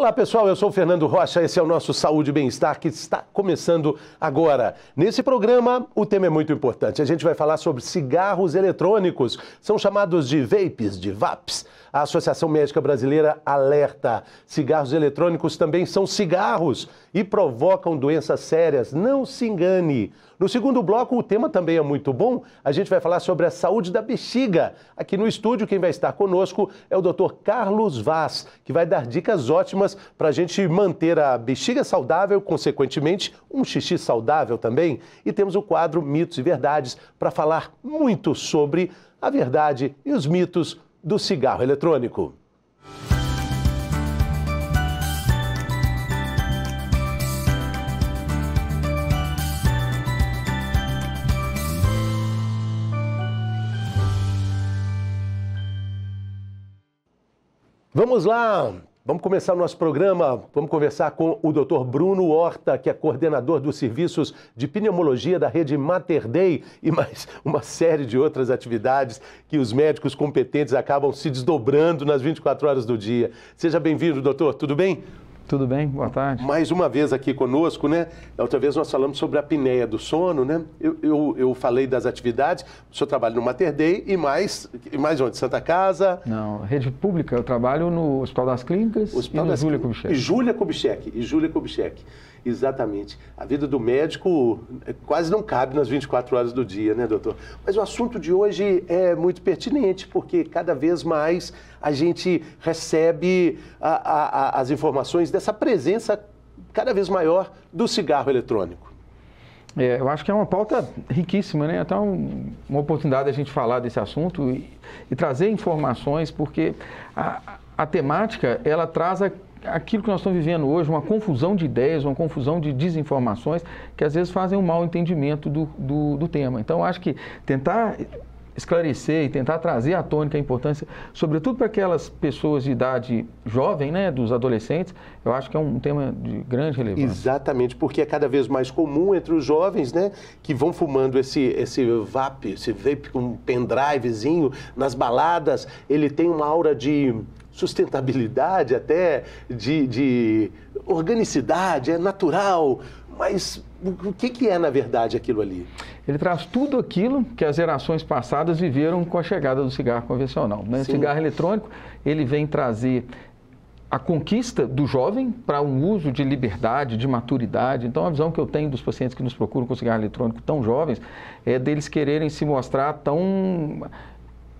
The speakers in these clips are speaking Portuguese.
Olá pessoal, eu sou o Fernando Rocha, esse é o nosso Saúde e Bem-Estar que está começando agora. Nesse programa, o tema é muito importante. A gente vai falar sobre cigarros eletrônicos, são chamados de vapes, de VAPs. A Associação Médica Brasileira alerta, cigarros eletrônicos também são cigarros e provocam doenças sérias, não se engane. No segundo bloco, o tema também é muito bom, a gente vai falar sobre a saúde da bexiga. Aqui no estúdio, quem vai estar conosco é o Dr. Carlos Vaz, que vai dar dicas ótimas para a gente manter a bexiga saudável, consequentemente, um xixi saudável também. E temos o quadro Mitos e Verdades para falar muito sobre a verdade e os mitos do cigarro eletrônico. Vamos lá, vamos começar o nosso programa, vamos conversar com o Dr. Bruno Horta, que é coordenador dos serviços de pneumologia da rede Mater Dei e mais uma série de outras atividades que os médicos competentes acabam se desdobrando nas 24 horas do dia. Seja bem-vindo, doutor, tudo bem? Tudo bem, boa tarde. Mais uma vez aqui conosco, né? Da outra vez nós falamos sobre a apneia do sono, né? Eu falei das atividades, o senhor trabalha no Mater Dei e mais onde? Santa Casa? Não, rede pública, eu trabalho no Hospital das Clínicas e no Júlia Kubitschek. E Júlia Kubitschek, exatamente. A vida do médico quase não cabe nas 24 horas do dia, né, doutor? Mas o assunto de hoje é muito pertinente, porque cada vez mais a gente recebe as informações dessa presença cada vez maior do cigarro eletrônico. Eu acho que é uma pauta riquíssima, né? Até uma oportunidade de a gente falar desse assunto e trazer informações, porque a temática, ela traz aquilo que nós estamos vivendo hoje, uma confusão de ideias, uma confusão de desinformações, que às vezes fazem um mau entendimento do tema. Então, eu acho que tentar esclarecer e tentar trazer à tona a importância, sobretudo para aquelas pessoas de idade jovem, né, dos adolescentes, eu acho que é um tema de grande relevância. Exatamente, porque é cada vez mais comum entre os jovens, né, que vão fumando esse vape com um pendrivezinho nas baladas. Ele tem uma aura de sustentabilidade, até de organicidade, é natural, mas o que é, na verdade, aquilo ali? Ele traz tudo aquilo que as gerações passadas viveram com a chegada do cigarro convencional, né? O cigarro eletrônico, ele vem trazer a conquista do jovem para um uso de liberdade, de maturidade. Então, a visão que eu tenho dos pacientes que nos procuram com cigarro eletrônico tão jovens é deles quererem se mostrar tão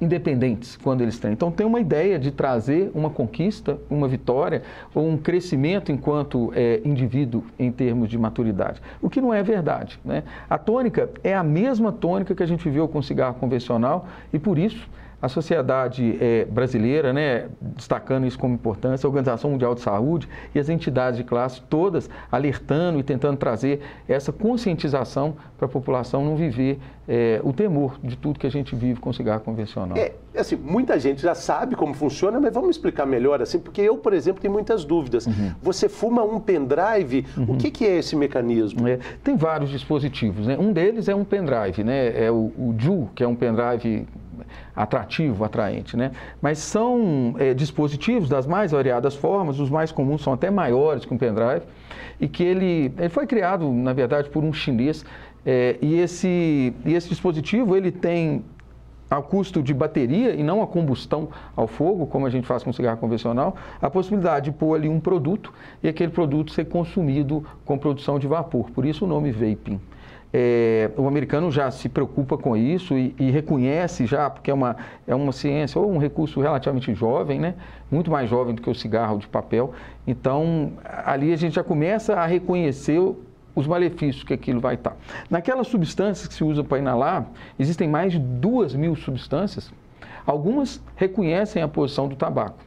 independentes quando eles têm. Então, tem uma ideia de trazer uma conquista, uma vitória ou um crescimento enquanto indivíduo em termos de maturidade, o que não é verdade, né? A tônica é a mesma tônica que a gente viveu com o cigarro convencional e, por isso, a sociedade brasileira, né, destacando isso como importância, a Organização Mundial de Saúde e as entidades de classe todas alertando e tentando trazer essa conscientização para a população não viver o temor de tudo que a gente vive com o cigarro convencional. Assim, muita gente já sabe como funciona, mas vamos explicar melhor, assim, porque eu, por exemplo, tenho muitas dúvidas. Você fuma um pendrive, o que é esse mecanismo? Tem vários dispositivos, né? Um deles é um pendrive, né? É o Juul, que é um pendrive atrativo, atraente, né? Mas são dispositivos das mais variadas formas, os mais comuns são até maiores que um pendrive, e que ele foi criado, na verdade, por um chinês, e esse dispositivo, ele tem ao custo de bateria e não a combustão ao fogo, como a gente faz com cigarro convencional, a possibilidade de pôr ali um produto e aquele produto ser consumido com produção de vapor, por isso o nome vaping. O americano já se preocupa com isso e reconhece já, porque é uma ciência ou um recurso relativamente jovem, né? Muito mais jovem do que o cigarro de papel. Então, ali a gente já começa a reconhecer os malefícios que aquilo vai estar. Naquelas substâncias que se usa para inalar, existem mais de 2.000 substâncias. Algumas reconhecem a posição do tabaco.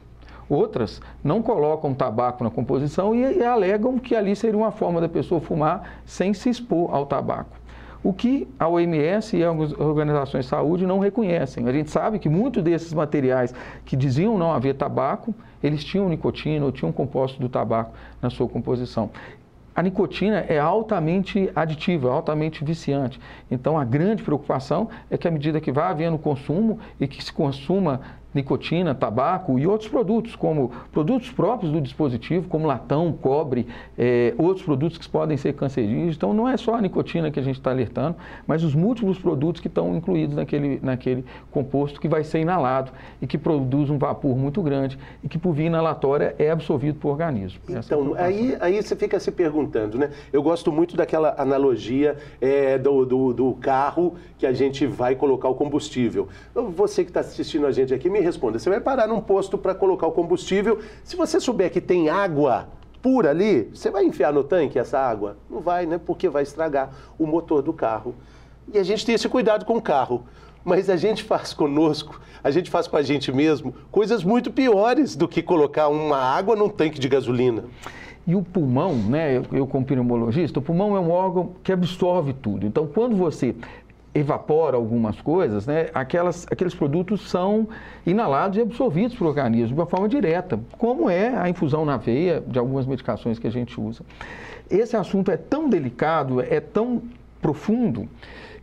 Outras não colocam tabaco na composição e alegam que ali seria uma forma da pessoa fumar sem se expor ao tabaco. O que a OMS e as organizações de saúde não reconhecem. A gente sabe que muitos desses materiais que diziam não haver tabaco, eles tinham nicotina ou tinham composto do tabaco na sua composição. A nicotina é altamente aditiva, altamente viciante. Então, a grande preocupação é que à medida que vai havendo consumo e que se consuma nicotina, tabaco e outros produtos, como produtos próprios do dispositivo, como latão, cobre, outros produtos que podem ser cancerígenos. Então, não é só a nicotina que a gente está alertando, mas os múltiplos produtos que estão incluídos naquele composto que vai ser inalado e que produz um vapor muito grande e que, por via inalatória, é absorvido por organismo. Então, aí você fica se perguntando, né? Eu gosto muito daquela analogia do carro que a gente vai colocar o combustível. Você que está assistindo a gente aqui, me responda. Você vai parar num posto para colocar o combustível. Se você souber que tem água pura ali, você vai enfiar no tanque essa água? Não vai, né? Porque vai estragar o motor do carro. E a gente tem esse cuidado com o carro. Mas a gente faz conosco, a gente faz com a gente mesmo, coisas muito piores do que colocar uma água num tanque de gasolina. E o pulmão, né, eu como pneumologista, o pulmão é um órgão que absorve tudo. Então, quando você evapora algumas coisas, né, aqueles produtos são inalados e absorvidos pelo organismo de uma forma direta, como é a infusão na veia de algumas medicações que a gente usa. Esse assunto é tão delicado, é tão profundo,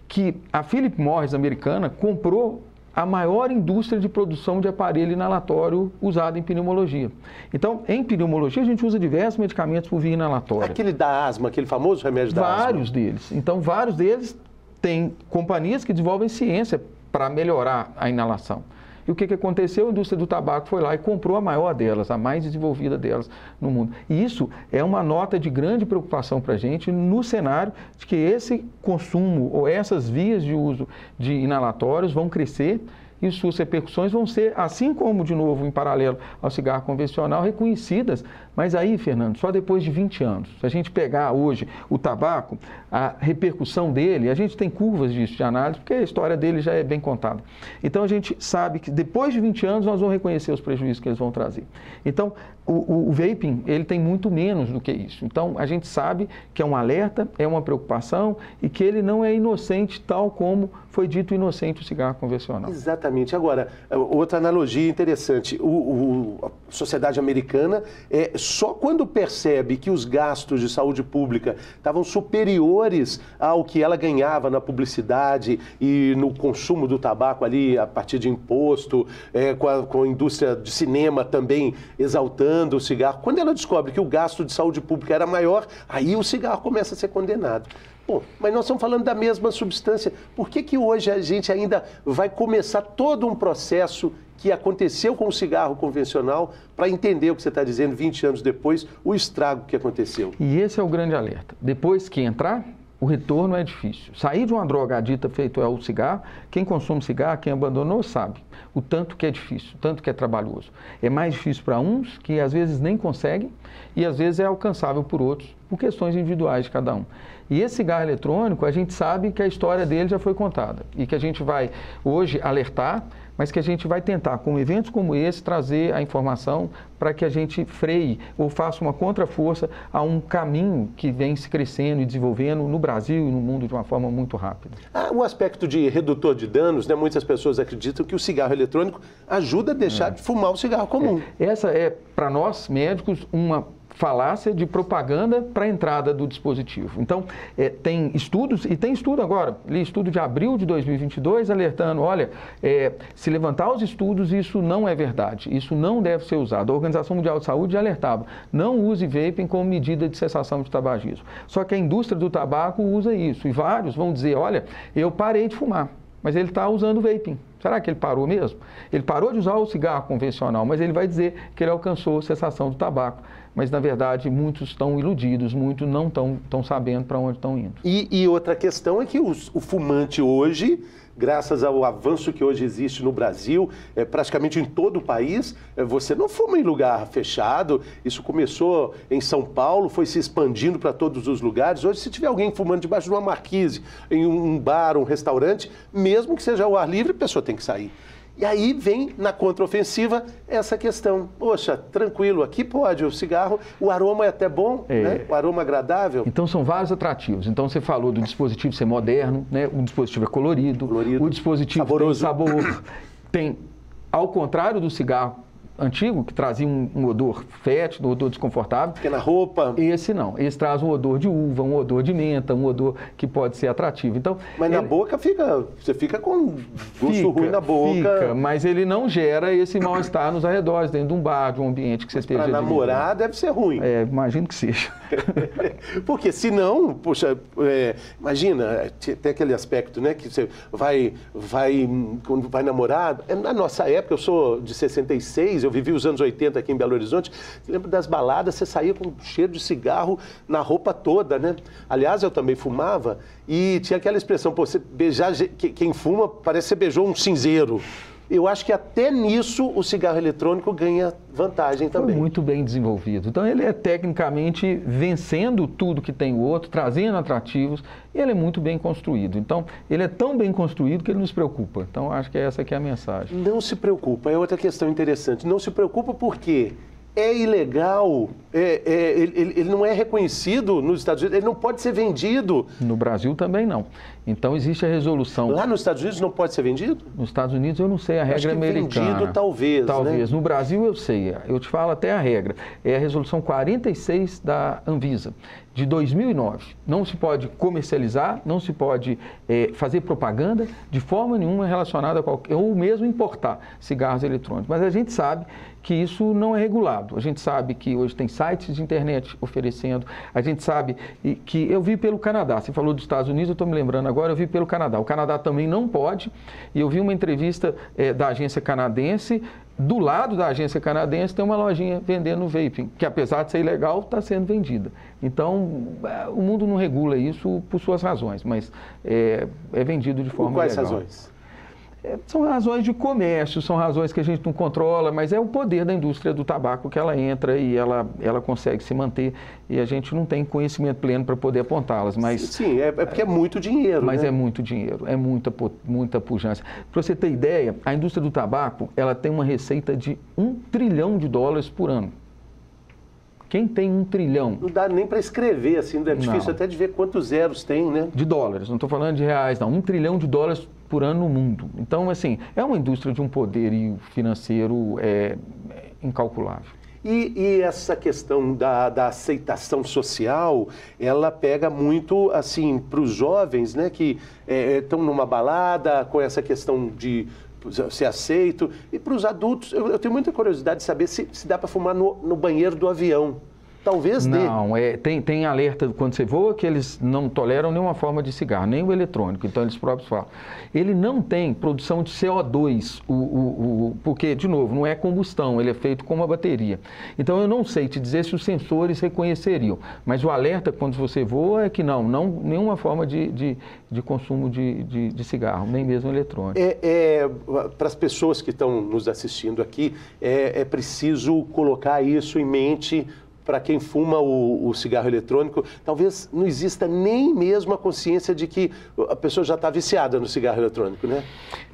que a Philip Morris americana comprou a maior indústria de produção de aparelho inalatório usado em pneumologia. Então, em pneumologia, a gente usa diversos medicamentos por via inalatória. Aquele da asma, aquele famoso remédio da asma? Vários deles. Então, vários deles têm companhias que desenvolvem ciência para melhorar a inalação. E o que aconteceu? A indústria do tabaco foi lá e comprou a maior delas, a mais desenvolvida delas no mundo. E isso é uma nota de grande preocupação para a gente no cenário de que esse consumo ou essas vias de uso de inalatórios vão crescer e suas repercussões vão ser, assim como, de novo, em paralelo ao cigarro convencional, reconhecidas. Mas aí, Fernando, só depois de 20 anos. Se a gente pegar hoje o tabaco, a repercussão dele, a gente tem curvas disso de análise, porque a história dele já é bem contada. Então, a gente sabe que depois de 20 anos nós vamos reconhecer os prejuízos que eles vão trazer. Então, o vaping, ele tem muito menos do que isso. Então, a gente sabe que é um alerta, é uma preocupação e que ele não é inocente, tal como foi dito inocente o cigarro convencional. Exatamente. Agora, outra analogia interessante. A sociedade americana, só quando percebe que os gastos de saúde pública estavam superiores ao que ela ganhava na publicidade e no consumo do tabaco ali, a partir de imposto, com a indústria de cinema também exaltando o cigarro. Quando ela descobre que o gasto de saúde pública era maior, aí o cigarro começa a ser condenado. Bom, mas nós estamos falando da mesma substância. Por que hoje a gente ainda vai começar todo um processo que aconteceu com o cigarro convencional para entender o que você está dizendo 20 anos depois, o estrago que aconteceu? E esse é o grande alerta. Depois que entrar, o retorno é difícil. Sair de uma droga adita feito é o cigarro, quem consome cigarro, quem abandonou, sabe o tanto que é difícil, o tanto que é trabalhoso. É mais difícil para uns que às vezes nem conseguem e às vezes é alcançável por outros, por questões individuais de cada um. E esse cigarro eletrônico, a gente sabe que a história dele já foi contada e que a gente vai hoje alertar, mas que a gente vai tentar, com eventos como esse, trazer a informação para que a gente freie ou faça uma contraforça a um caminho que vem se crescendo e desenvolvendo no Brasil e no mundo de uma forma muito rápida. O aspecto de redutor de danos, né? Muitas pessoas acreditam que o cigarro eletrônico ajuda a deixar de fumar o cigarro comum. Essa é, para nós médicos, uma falácia de propaganda para a entrada do dispositivo. Então, tem estudos, e tem estudo agora, li estudo de abril de 2022, alertando, olha, se levantar os estudos, isso não é verdade, isso não deve ser usado. A Organização Mundial de Saúde alertava, não use vaping como medida de cessação de tabagismo. Só que a indústria do tabaco usa isso, e vários vão dizer, olha, eu parei de fumar, mas ele está usando vaping. Será que ele parou mesmo? Ele parou de usar o cigarro convencional, mas ele vai dizer que ele alcançou cessação do tabaco. Mas, na verdade, muitos estão iludidos, muitos não estão sabendo para onde estão indo. E outra questão é que o fumante hoje, graças ao avanço que hoje existe no Brasil, praticamente em todo o país, você não fuma em lugar fechado. Isso começou em São Paulo, foi se expandindo para todos os lugares. Hoje, se tiver alguém fumando debaixo de uma marquise, em um bar, um restaurante, mesmo que seja ao ar livre, a pessoa tem que sair. E aí vem na contraofensiva essa questão. Poxa, tranquilo, aqui pode, o cigarro, o aroma é até bom, né? O aroma agradável. Então são vários atrativos. Então você falou do dispositivo ser moderno, né? O dispositivo é colorido. O dispositivo saboroso. tem sabor, tem, ao contrário do cigarro antigo, que trazia um odor fétido, um odor desconfortável. Fica na roupa. Esse não. Esse traz um odor de uva, um odor de menta, um odor que pode ser atrativo. Então, mas na boca você fica com gosto ruim na boca. Fica, mas ele não gera esse mal-estar nos arredores, dentro de um bar, de um ambiente que você esteja... Para namorar deve ser ruim. Imagino que seja. Porque senão, poxa, imagina, tem aquele aspecto, né, que você quando vai namorar, na nossa época, eu sou de 66, eu vivi os anos 80 aqui em Belo Horizonte, lembro das baladas, você saía com cheiro de cigarro na roupa toda, né? Aliás, eu também fumava e tinha aquela expressão, pô, você beijar, quem fuma parece que você beijou um cinzeiro. Eu acho que até nisso o cigarro eletrônico ganha vantagem também. Foi muito bem desenvolvido. Então ele é tecnicamente vencendo tudo que tem o outro, trazendo atrativos, e ele é muito bem construído. Então ele é tão bem construído que ele nos preocupa. Então acho que essa aqui é a mensagem. Não se preocupa, é outra questão interessante. Não se preocupa porque é ilegal, ele não é reconhecido nos Estados Unidos, ele não pode ser vendido. No Brasil também não. Então existe a resolução... Lá nos Estados Unidos não pode ser vendido? Nos Estados Unidos eu não sei a regra americana. Vendido talvez, Talvez. Né? No Brasil eu sei, eu te falo até a regra. É a resolução 46 da Anvisa, de 2009. Não se pode comercializar, não se pode fazer propaganda de forma nenhuma relacionada a qualquer... ou mesmo importar cigarros eletrônicos. Mas a gente sabe que isso não é regulado. A gente sabe que hoje tem sites de internet oferecendo, a gente sabe que eu vi pelo Canadá, você falou dos Estados Unidos, eu estou me lembrando agora, eu vi pelo Canadá. O Canadá também não pode, e eu vi uma entrevista da agência canadense, do lado da agência canadense tem uma lojinha vendendo vaping, que apesar de ser ilegal, está sendo vendida. Então, o mundo não regula isso por suas razões, mas é vendido de forma ilegal. Quais legal. razões? São razões de comércio, são razões que a gente não controla, mas é o poder da indústria do tabaco que ela entra e ela consegue se manter e a gente não tem conhecimento pleno para poder apontá-las. Mas, sim, é porque é muito dinheiro. Mas né? É muito dinheiro, é muita pujança. Para você ter ideia, a indústria do tabaco ela tem uma receita de $1 trilhão por ano. Quem tem $1 trilhão? Não dá nem para escrever, assim, é difícil até de ver quantos zeros tem, né? De dólares, não estou falando de reais, não. $1 trilhão por ano no mundo. Então, assim, é uma indústria de um poderio financeiro incalculável. E essa questão da aceitação social, ela pega muito, assim, para os jovens, né, que estão numa balada com essa questão de ser aceito. E para os adultos, eu tenho muita curiosidade de saber se dá para fumar no banheiro do avião. Talvez dê. Não, tem alerta quando você voa que eles não toleram nenhuma forma de cigarro, nem o eletrônico, então eles próprios falam. Ele não tem produção de CO2, porque, de novo, não é combustão, ele é feito com uma bateria. Então eu não sei te dizer se os sensores reconheceriam, mas o alerta quando você voa é que não nenhuma forma de consumo de cigarro, nem mesmo eletrônico. Para as pessoas que estão nos assistindo aqui, é preciso colocar isso em mente. Para quem fuma o cigarro eletrônico, talvez não exista nem mesmo a consciência de que a pessoa já está viciada no cigarro eletrônico, né?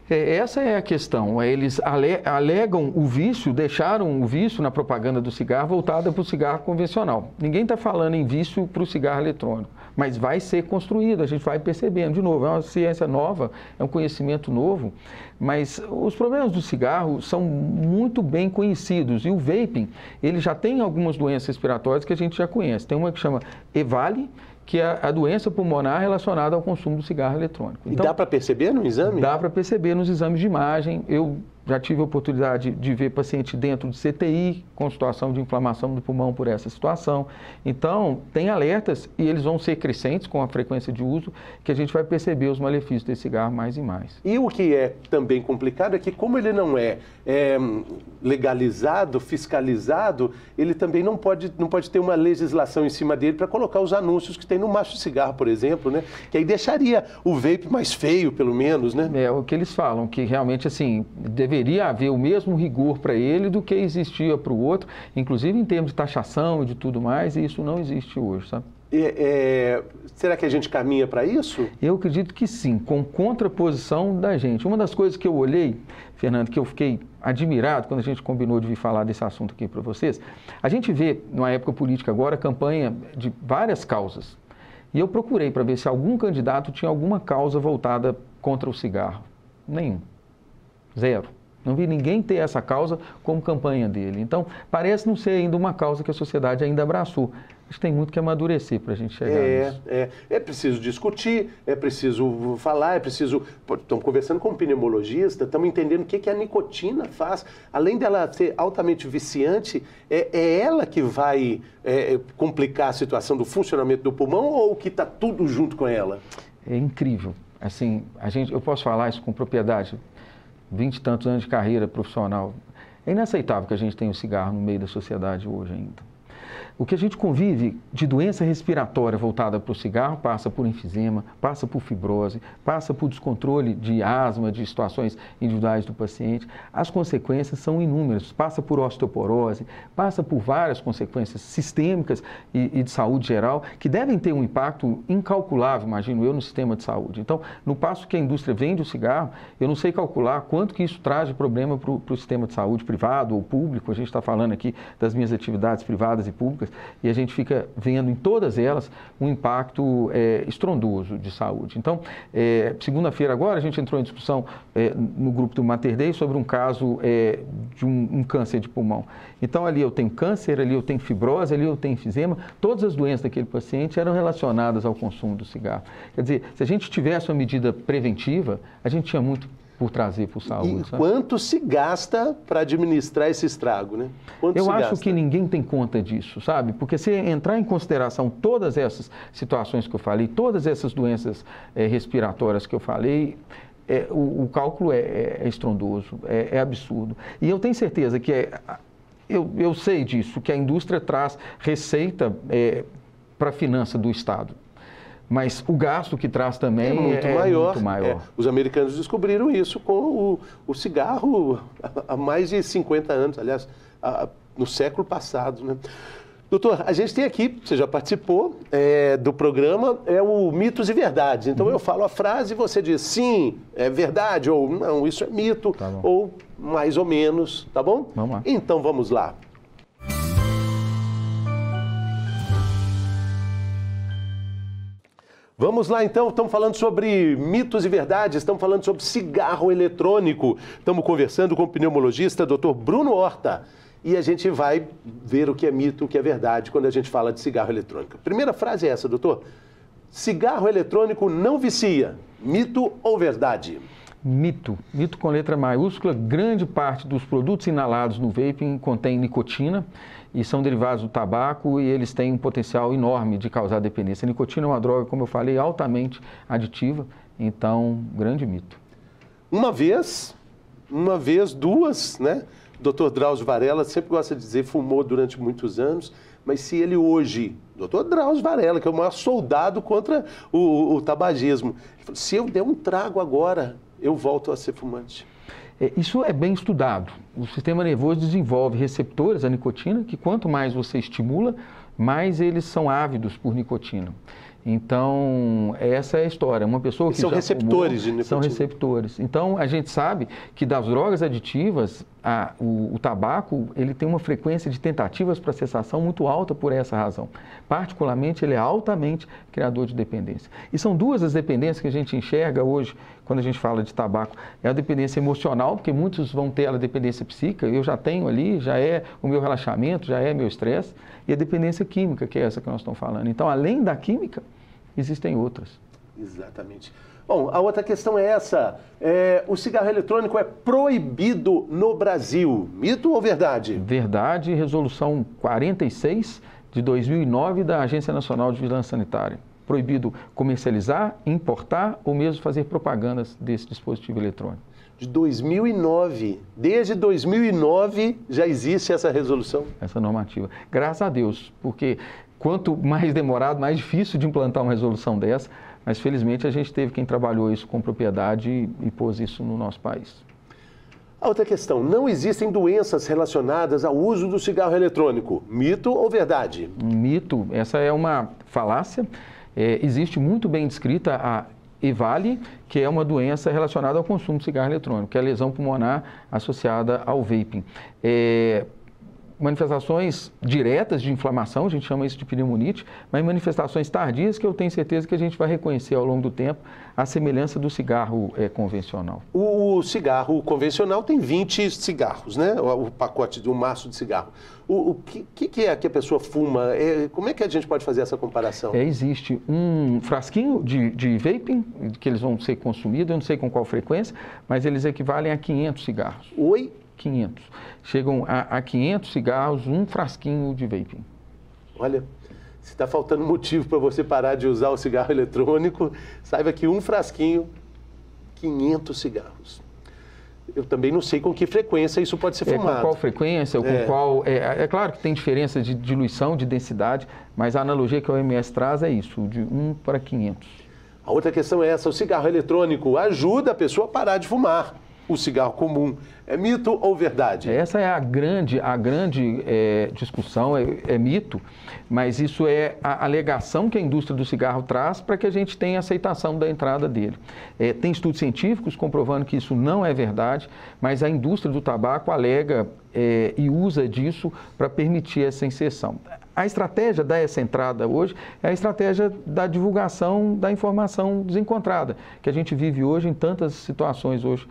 Essa é a questão. Eles alegam o vício, deixaram o vício na propaganda do cigarro voltada para o cigarro convencional. Ninguém está falando em vício para o cigarro eletrônico, mas vai ser construído, a gente vai percebendo. De novo, é uma ciência nova, é um conhecimento novo, mas os problemas do cigarro são muito bem conhecidos. E o vaping, ele já tem algumas doenças respiratórias que a gente já conhece. Tem uma que chama EVALI, que é a doença pulmonar relacionada ao consumo do cigarro eletrônico. Então, e dá para perceber no exame? Dá para perceber nos exames de imagem. Eu já tive a oportunidade de ver paciente dentro de CTI com situação de inflamação do pulmão por essa situação. Então, tem alertas e eles vão ser crescentes com a frequência de uso, que a gente vai perceber os malefícios desse cigarro mais e mais. E o que é também complicado é que, como ele não é legalizado, fiscalizado, ele também não pode ter uma legislação em cima dele para colocar os anúncios que tem no maço de cigarro, por exemplo, né? Que aí deixaria o vape mais feio, pelo menos, né? É o que eles falam, que realmente, assim, deveria haver o mesmo rigor para ele do que existia para o outro, inclusive em termos de taxação e de tudo mais, e isso não existe hoje, sabe? Será que a gente caminha para isso? Eu acredito que sim, com contraposição da gente. Uma das coisas que eu olhei, Fernando, que eu fiquei admirado quando a gente combinou de vir falar desse assunto aqui para vocês, a gente vê, numa época política agora, campanha de várias causas. E eu procurei para ver se algum candidato tinha alguma causa voltada contra o cigarro. Nenhum. Zero. Não vi ninguém ter essa causa como campanha dele. Então, parece não ser ainda uma causa que a sociedade ainda abraçou. Acho que tem muito que amadurecer para a gente chegar nisso. É preciso discutir, é preciso falar, é preciso... Estamos conversando com um pneumologista, estamos entendendo o que a nicotina faz. Além dela ser altamente viciante, é ela que vai complicar a situação do funcionamento do pulmão ou que está tudo junto com ela? É incrível. Assim, eu posso falar isso com propriedade, 20 e tantos anos de carreira profissional. É inaceitável que a gente tenha o cigarro no meio da sociedade hoje ainda. O que a gente convive de doença respiratória voltada para o cigarro passa por enfisema, passa por fibrose, passa por descontrole de asma, de situações individuais do paciente. As consequências são inúmeras, passa por osteoporose, passa por várias consequências sistêmicas e de saúde geral que devem ter um impacto incalculável, imagino eu, no sistema de saúde. Então, no passo que a indústria vende o cigarro, eu não sei calcular quanto que isso traz de problema para o sistema de saúde privado ou público. A gente está falando aqui das minhas atividades privadas e públicas, e a gente fica vendo em todas elas um impacto estrondoso de saúde. Então, segunda-feira agora, a gente entrou em discussão no grupo do Mater Dei sobre um caso de um câncer de pulmão. Então, ali eu tenho câncer, ali eu tenho fibrose, ali eu tenho enfisema, todas as doenças daquele paciente eram relacionadas ao consumo do cigarro. Quer dizer, se a gente tivesse uma medida preventiva, a gente tinha muito por trazer para o saúde. E quanto se gasta para administrar esse estrago, né? Eu acho que ninguém tem conta disso, sabe? Porque se entrar em consideração todas essas situações que eu falei, todas essas doenças respiratórias que eu falei, o cálculo é estrondoso, é absurdo. E eu tenho certeza que eu sei disso, que a indústria traz receita para a finança do Estado. Mas o gasto que traz também muito maior. Os americanos descobriram isso com o cigarro há mais de 50 anos, aliás, no século passado, né? Doutor, a gente tem aqui, você já participou do programa, o Mitos e Verdades. Então eu falo a frase e você diz sim, é verdade, ou não, isso é mito, ou mais ou menos, tá bom? Vamos lá. Então vamos lá. Vamos lá, então, estamos falando sobre mitos e verdades, estamos falando sobre cigarro eletrônico. Estamos conversando com o pneumologista, Dr. Bruno Horta. E a gente vai ver o que é mito, o que é verdade, quando a gente fala de cigarro eletrônico. Primeira frase é essa, doutor. Cigarro eletrônico não vicia. Mito ou verdade? Mito. Mito com letra maiúscula. Grande parte dos produtos inalados no vaping contém nicotina e são derivados do tabaco e eles têm um potencial enorme de causar dependência. A nicotina é uma droga, como eu falei, altamente aditiva, então, grande mito. Uma vez, duas, né? O Dr. Drauzio Varella sempre gosta de dizer, fumou durante muitos anos, mas se ele hoje, Dr. Drauzio Varella, que é o maior soldado contra o tabagismo, ele falou, se eu der um trago agora, eu volto a ser fumante. Isso é bem estudado. O sistema nervoso desenvolve receptores à nicotina, que quanto mais você estimula, mais eles são ávidos por nicotina. Então, essa é a história. Uma pessoa que são receptores de nicotina. São receptores. Então, a gente sabe que das drogas aditivas, o tabaco, ele tem uma frequência de tentativas para cessação muito alta por essa razão. Particularmente, ele é altamente criador de dependência. E são duas as dependências que a gente enxerga hoje, quando a gente fala de tabaco. É a dependência emocional, porque muitos vão ter a dependência psíquica, eu já tenho ali, já é o meu relaxamento, já é meu estresse, e a dependência química, que é essa que nós estamos falando. Então, além da química, existem outras. Exatamente. Bom, a outra questão é essa. O cigarro eletrônico é proibido no Brasil. Mito ou verdade? Verdade. Resolução 46 de 2009 da Agência Nacional de Vigilância Sanitária. Proibido comercializar, importar ou mesmo fazer propagandas desse dispositivo eletrônico. De 2009. Desde 2009 já existe essa resolução? Essa normativa. Graças a Deus, porque quanto mais demorado, mais difícil de implantar uma resolução dessa, mas felizmente a gente teve quem trabalhou isso com propriedade e pôs isso no nosso país. A outra questão, não existem doenças relacionadas ao uso do cigarro eletrônico. Mito ou verdade? Mito, essa é uma falácia. Existe muito bem descrita a EVALI, que é uma doença relacionada ao consumo de cigarro eletrônico, que é a lesão pulmonar associada ao vaping. manifestações diretas de inflamação, a gente chama isso de pneumonite, mas manifestações tardias que eu tenho certeza que a gente vai reconhecer ao longo do tempo a semelhança do cigarro convencional. O cigarro convencional tem 20 cigarros, né? O pacote de um maço de cigarro. O que é que a pessoa fuma? Como é que a gente pode fazer essa comparação? Existe um frasquinho de vaping, que eles vão ser consumidos, eu não sei com qual frequência, mas eles equivalem a 500 cigarros. Oi? 500. Chegam a 500 cigarros, um frasquinho de vaping. Olha, se está faltando motivo para você parar de usar o cigarro eletrônico, saiba que um frasquinho, 500 cigarros. Eu também não sei com que frequência isso pode ser fumado. Com qual frequência, ou com qual... É claro que tem diferença de diluição, de densidade, mas a analogia que a OMS traz é isso, de 1 para 500. A outra questão é essa, o cigarro eletrônico ajuda a pessoa a parar de fumar. O cigarro comum é mito ou verdade? Essa é a grande discussão, é mito, mas isso é a alegação que a indústria do cigarro traz para que a gente tenha aceitação da entrada dele. Tem estudos científicos comprovando que isso não é verdade, mas a indústria do tabaco alega e usa disso para permitir essa inserção. A estratégia dessa entrada hoje é a estratégia da divulgação da informação desencontrada, que a gente vive hoje em tantas situações hoje,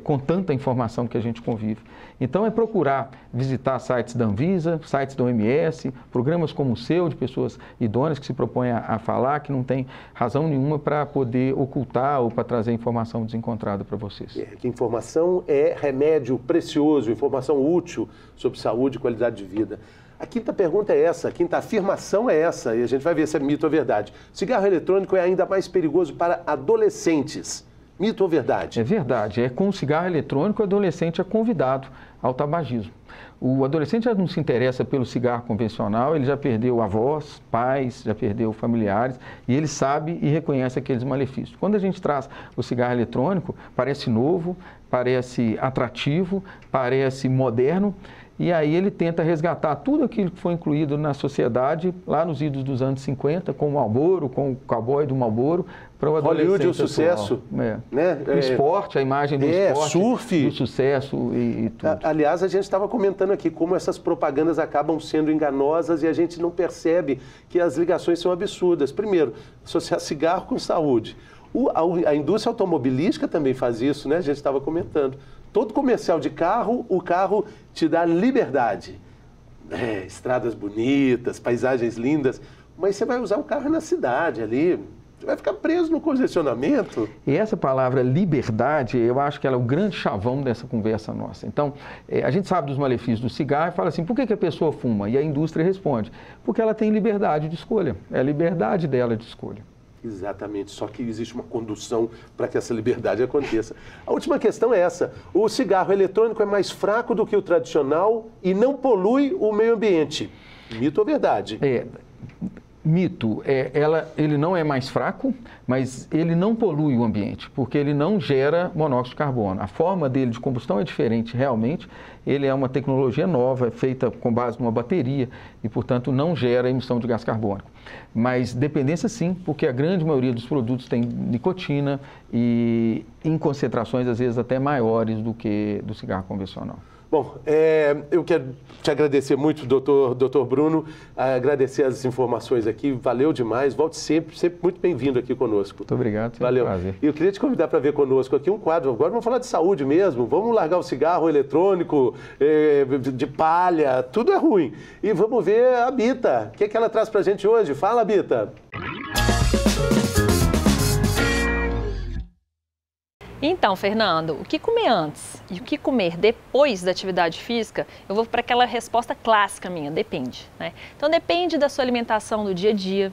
com tanta informação que a gente convive. Então é procurar visitar sites da Anvisa, sites da OMS, programas como o seu, de pessoas idôneas que se propõem a falar, que não tem razão nenhuma para poder ocultar ou para trazer informação desencontrada para vocês. Que informação é remédio precioso, informação útil sobre saúde e qualidade de vida. A quinta pergunta é essa, a quinta afirmação é essa, e a gente vai ver se é mito ou verdade. Cigarro eletrônico é ainda mais perigoso para adolescentes. Mito ou verdade? É verdade. Com o cigarro eletrônico, o adolescente é convidado ao tabagismo. O adolescente já não se interessa pelo cigarro convencional, ele já perdeu avós, pais, já perdeu familiares, e ele sabe e reconhece aqueles malefícios. Quando a gente traz o cigarro eletrônico, parece novo, parece atrativo, parece moderno, e aí ele tenta resgatar tudo aquilo que foi incluído na sociedade lá nos idos dos anos 50, com o Marlboro, com o cowboy do Marlboro, para o adolescente Hollywood, o sucesso. Né? O esporte, a imagem do esporte, surf, do sucesso e tudo. Aliás, a gente estava comentando aqui como essas propagandas acabam sendo enganosas e a gente não percebe que as ligações são absurdas. Primeiro, associar cigarro com saúde. A indústria automobilística também faz isso, né? A gente estava comentando. Todo comercial de carro, o carro te dá liberdade. Estradas bonitas, paisagens lindas, mas você vai usar o carro na cidade ali, você vai ficar preso no congestionamento. E essa palavra liberdade, eu acho que ela é o grande chavão dessa conversa nossa. Então, a gente sabe dos malefícios do cigarro e fala assim, por que a pessoa fuma? E a indústria responde, porque ela tem liberdade de escolha, é a liberdade dela de escolha. Exatamente, só que existe uma condução para que essa liberdade aconteça. A última questão é essa, o cigarro eletrônico é mais fraco do que o tradicional e não polui o meio ambiente. Mito ou verdade? Mito, ele não é mais fraco, mas ele não polui o ambiente, porque ele não gera monóxido de carbono. A forma dele de combustão é diferente realmente, ele é uma tecnologia nova, é feita com base numa bateria e, portanto, não gera emissão de gás carbônico. Mas dependência sim, porque a grande maioria dos produtos tem nicotina e em concentrações às vezes até maiores do que do cigarro convencional. Bom, eu quero te agradecer muito, doutor Bruno, agradecer as informações aqui, valeu demais, volte sempre muito bem-vindo aqui conosco. Muito obrigado, valeu. Prazer. E eu queria te convidar para ver conosco aqui um quadro, agora vamos falar de saúde mesmo, vamos largar o cigarro eletrônico, de palha, tudo é ruim. E vamos ver a Bita, o que ela traz para a gente hoje? Fala, Bita! Então, Fernando, o que comer antes e o que comer depois da atividade física, eu vou para aquela resposta clássica minha, depende, né? Então, depende da sua alimentação do dia a dia,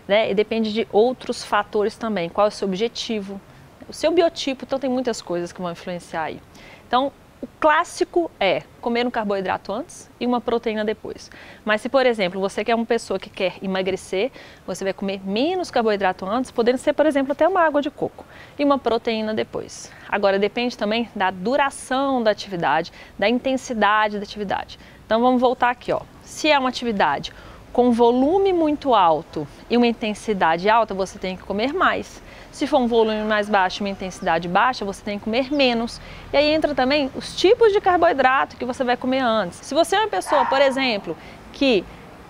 né? E depende de outros fatores também, qual é o seu objetivo, o seu biotipo, então tem muitas coisas que vão influenciar aí. Então, o clássico é comer um carboidrato antes e uma proteína depois. Mas se, por exemplo, você que é uma pessoa que quer emagrecer, você vai comer menos carboidrato antes, podendo ser, por exemplo, até uma água de coco e uma proteína depois. Agora, depende também da duração da atividade, da intensidade da atividade. Então, vamos voltar aqui, ó. Se é uma atividade com volume muito alto e uma intensidade alta, você tem que comer mais. Se for um volume mais baixo e uma intensidade baixa, você tem que comer menos. E aí entra também os tipos de carboidrato que você vai comer antes. Se você é uma pessoa, por exemplo, que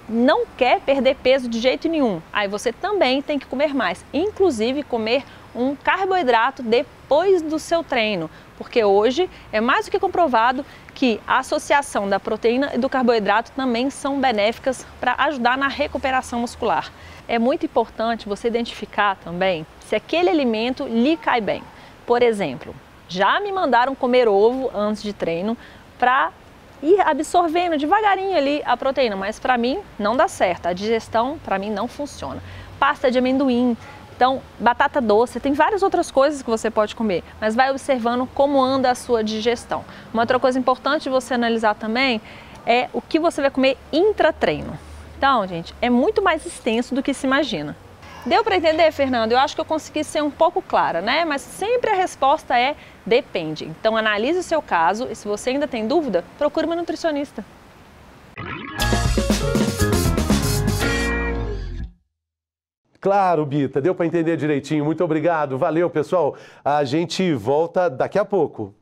não quer perder peso de jeito nenhum, aí você também tem que comer mais, inclusive comer um carboidrato depois do seu treino, porque hoje é mais do que comprovado que a associação da proteína e do carboidrato também são benéficas para ajudar na recuperação muscular. É muito importante você identificar também se aquele alimento lhe cai bem. Por exemplo, já me mandaram comer ovo antes de treino para ir absorvendo devagarinho ali a proteína, mas para mim não dá certo, a digestão para mim não funciona. Pasta de amendoim, então batata doce, tem várias outras coisas que você pode comer, mas vai observando como anda a sua digestão. Uma outra coisa importante de você analisar também é o que você vai comer intra-treino. Então, gente, é muito mais extenso do que se imagina. Deu para entender, Fernando? Eu acho que eu consegui ser um pouco clara, né? Mas sempre a resposta é depende. Então analise o seu caso e se você ainda tem dúvida, procure uma nutricionista. Claro, Bita, deu para entender direitinho. Muito obrigado. Valeu, pessoal. A gente volta daqui a pouco.